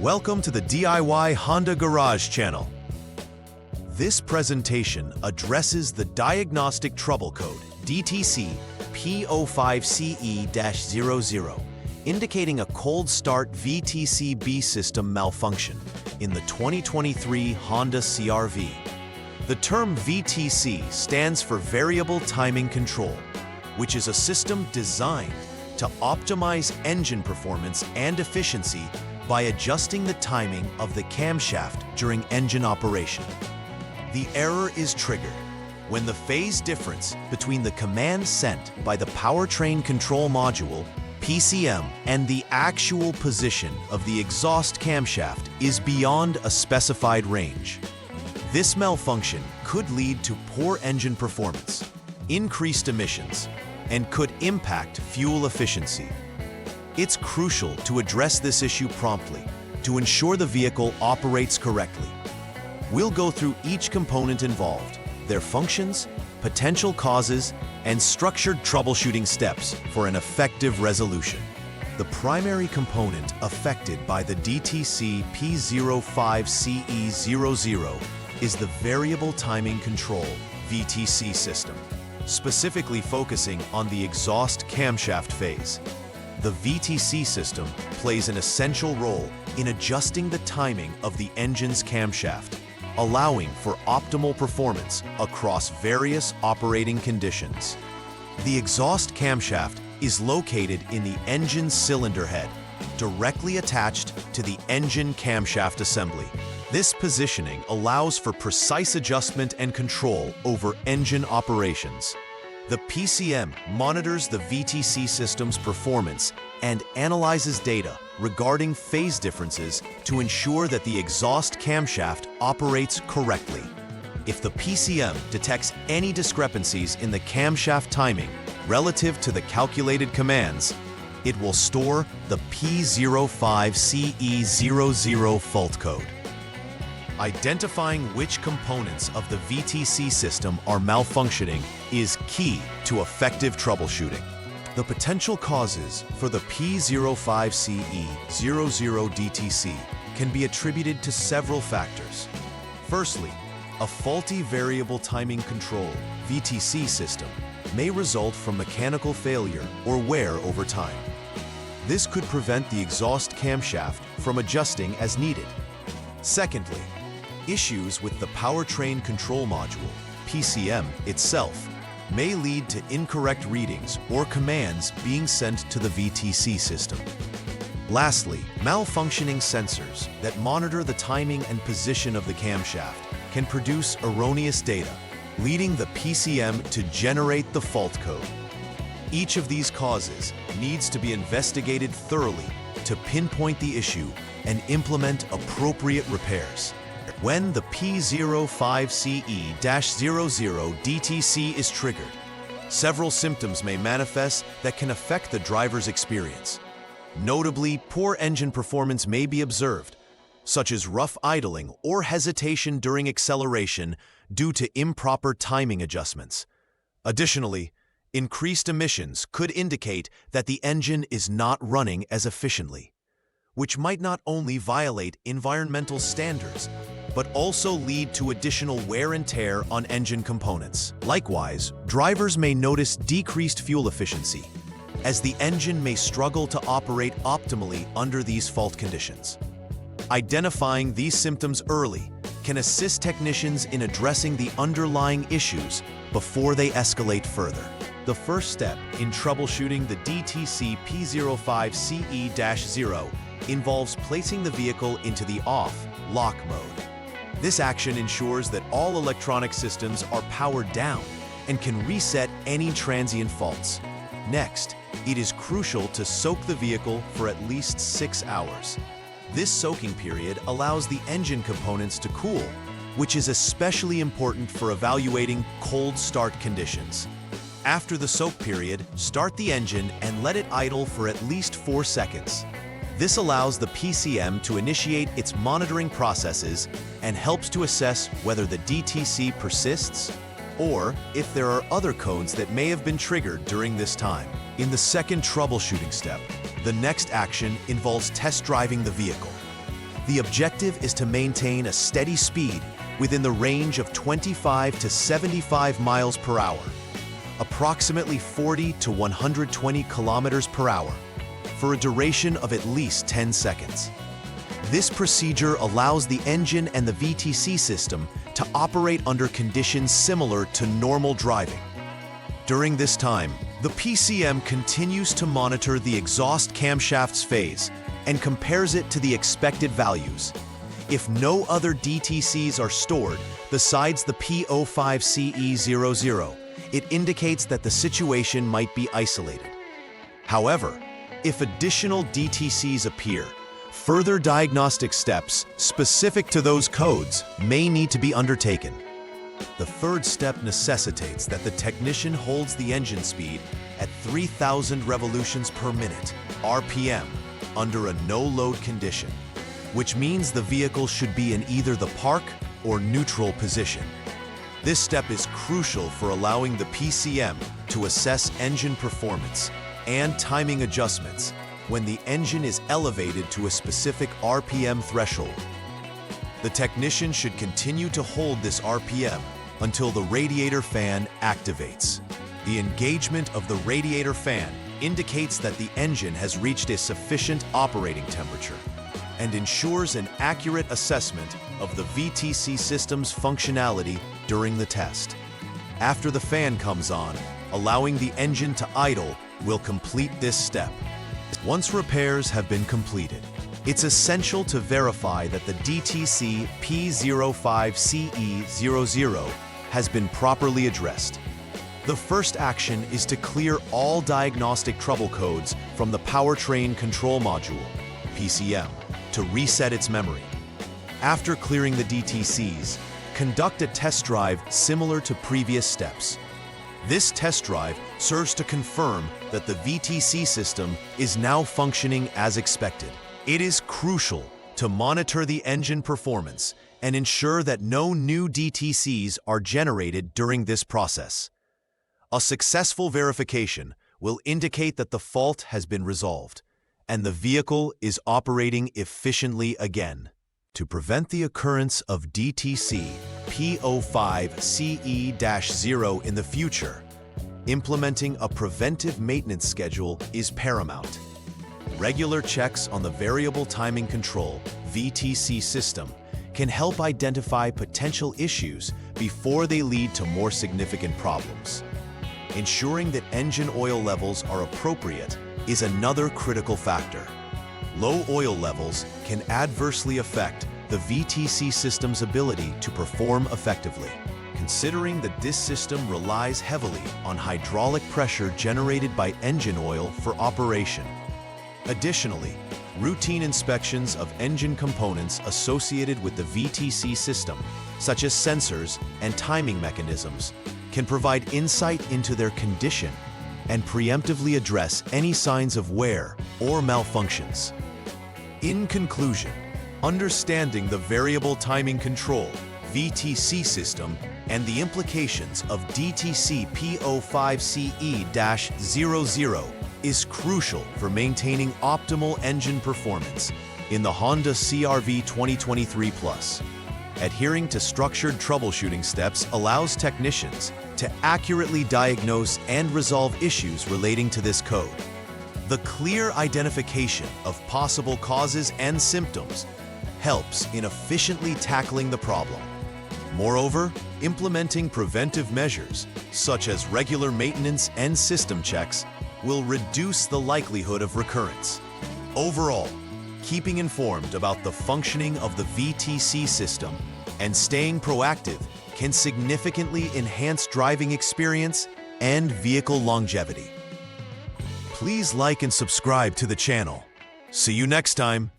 Welcome to the DIY Honda Garage channel. This presentation addresses the diagnostic trouble code DTC P05CE-00, indicating a cold start VTC B system malfunction in the 2023 Honda CR-V. The term VTC stands for Variable Timing Control, which is a system designed to optimize engine performance and efficiency by adjusting the timing of the camshaft during engine operation. The error is triggered when the phase difference between the command sent by the powertrain control module, PCM, and the actual position of the exhaust camshaft is beyond a specified range. This malfunction could lead to poor engine performance, increased emissions, and could impact fuel efficiency. It's crucial to address this issue promptly to ensure the vehicle operates correctly. We'll go through each component involved, their functions, potential causes, and structured troubleshooting steps for an effective resolution. The primary component affected by the DTC P05CE-00 is the Variable Timing Control VTC system, specifically focusing on the exhaust camshaft phase. The VTC system plays an essential role in adjusting the timing of the engine's camshaft, allowing for optimal performance across various operating conditions. The exhaust camshaft is located in the engine cylinder head, directly attached to the engine camshaft assembly. This positioning allows for precise adjustment and control over engine operations. The PCM monitors the VTC system's performance and analyzes data regarding phase differences to ensure that the exhaust camshaft operates correctly. If the PCM detects any discrepancies in the camshaft timing relative to the calculated commands, it will store the P05CE-00 fault code. Identifying which components of the VTC system are malfunctioning is key to effective troubleshooting. The potential causes for the P05CE-00 DTC can be attributed to several factors. Firstly, a faulty variable timing control VTC system may result from mechanical failure or wear over time. This could prevent the exhaust camshaft from adjusting as needed. Secondly, issues with the powertrain control module, PCM, itself may lead to incorrect readings or commands being sent to the VTC system. Lastly, malfunctioning sensors that monitor the timing and position of the camshaft can produce erroneous data, leading the PCM to generate the fault code. Each of these causes needs to be investigated thoroughly to pinpoint the issue and implement appropriate repairs. When the P05CE-00 DTC is triggered, several symptoms may manifest that can affect the driver's experience. Notably, poor engine performance may be observed, such as rough idling or hesitation during acceleration due to improper timing adjustments. Additionally, increased emissions could indicate that the engine is not running as efficiently, which might not only violate environmental standards, but also lead to additional wear and tear on engine components. Likewise, drivers may notice decreased fuel efficiency, as the engine may struggle to operate optimally under these fault conditions. Identifying these symptoms early can assist technicians in addressing the underlying issues before they escalate further. The first step in troubleshooting the DTC P05CE-00 involves placing the vehicle into the off/lock mode. This action ensures that all electronic systems are powered down and can reset any transient faults. Next, it is crucial to soak the vehicle for at least 6 hours. This soaking period allows the engine components to cool, which is especially important for evaluating cold start conditions. After the soak period, start the engine and let it idle for at least 4 seconds. This allows the PCM to initiate its monitoring processes and helps to assess whether the DTC persists or if there are other codes that may have been triggered during this time. In the second troubleshooting step, the next action involves test driving the vehicle. The objective is to maintain a steady speed within the range of 25 to 75 miles per hour, approximately 40 to 120 kilometers per hour, for a duration of at least 10 seconds. This procedure allows the engine and the VTC system to operate under conditions similar to normal driving. During this time, the PCM continues to monitor the exhaust camshaft's phase and compares it to the expected values. If no other DTCs are stored besides the P05CE-00, it indicates that the situation might be isolated. However, if additional DTCs appear, further diagnostic steps specific to those codes may need to be undertaken. The third step necessitates that the technician holds the engine speed at 3,000 revolutions per minute, RPM, under a no-load condition, which means the vehicle should be in either the park or neutral position. This step is crucial for allowing the PCM to assess engine performance and timing adjustments when the engine is elevated to a specific RPM threshold. The technician should continue to hold this RPM until the radiator fan activates. The engagement of the radiator fan indicates that the engine has reached a sufficient operating temperature and ensures an accurate assessment of the VTC system's functionality during the test. After the fan comes on, allowing the engine to idle will complete this step. Once repairs have been completed, it's essential to verify that the DTC P05CE-00 has been properly addressed. The first action is to clear all diagnostic trouble codes from the powertrain control module, PCM, to reset its memory. After clearing the DTCs, conduct a test drive similar to previous steps. This test drive serves to confirm that the VTC system is now functioning as expected. It is crucial to monitor the engine performance and ensure that no new DTCs are generated during this process. A successful verification will indicate that the fault has been resolved and the vehicle is operating efficiently again. To prevent the occurrence of DTC P05CE-00 in the future, implementing a preventive maintenance schedule is paramount. Regular checks on the variable timing control VTC system can help identify potential issues before they lead to more significant problems. Ensuring that engine oil levels are appropriate is another critical factor. Low oil levels can adversely affect the VTC system's ability to perform effectively. Considering that this system relies heavily on hydraulic pressure generated by engine oil for operation. Additionally, routine inspections of engine components associated with the VTC system, such as sensors and timing mechanisms, can provide insight into their condition and preemptively address any signs of wear or malfunctions. In conclusion, understanding the variable timing control VTC system and the implications of DTC P05CE-00 is crucial for maintaining optimal engine performance in the Honda CR-V 2023+. Adhering to structured troubleshooting steps allows technicians to accurately diagnose and resolve issues relating to this code. The clear identification of possible causes and symptoms helps in efficiently tackling the problem. Moreover, implementing preventive measures, such as regular maintenance and system checks, will reduce the likelihood of recurrence. Overall, keeping informed about the functioning of the VTC system and staying proactive can significantly enhance driving experience and vehicle longevity. Please like and subscribe to the channel. See you next time.